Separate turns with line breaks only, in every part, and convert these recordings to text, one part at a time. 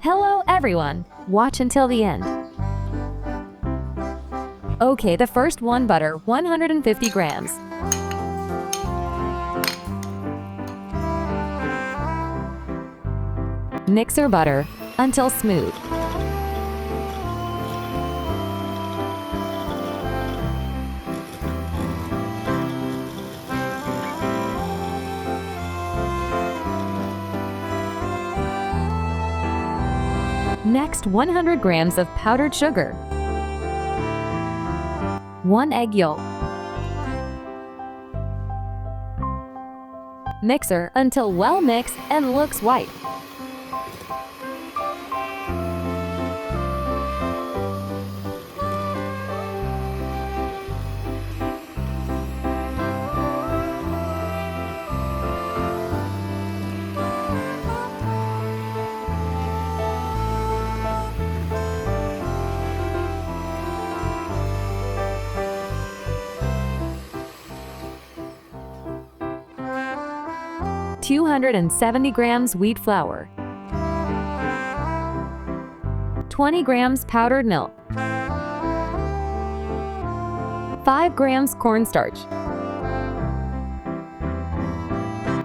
Hello everyone! Watch until the end. Okay, the first one, butter, 150 grams. Mixer butter until smooth. Next, 100 grams of powdered sugar. 1 egg yolk. Mixer until well mixed and looks white. – 270 grams wheat flour, 20 grams powdered milk, 5 grams cornstarch.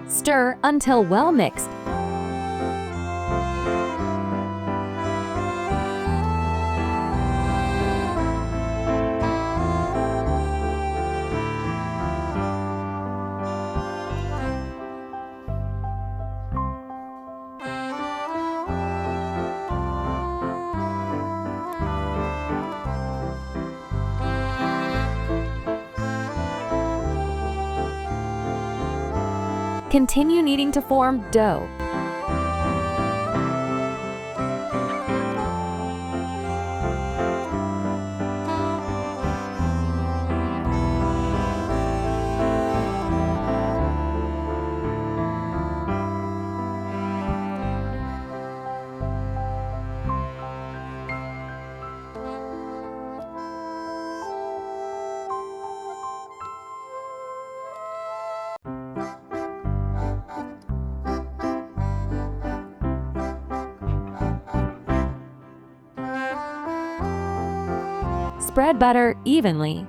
Stir until well mixed. Continue kneading to form dough. Spread butter evenly.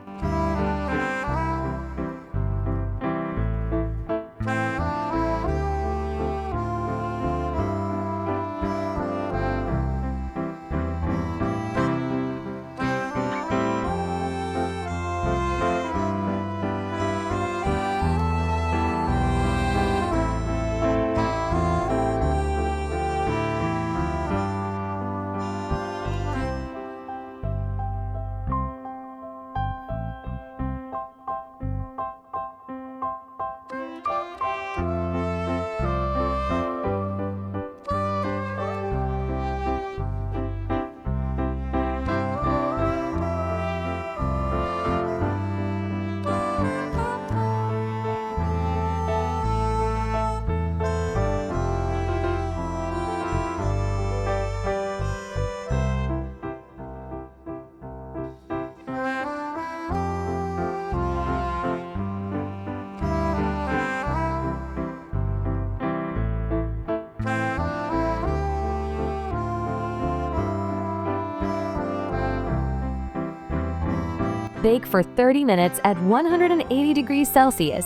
Bake for 30 minutes at 180 degrees Celsius.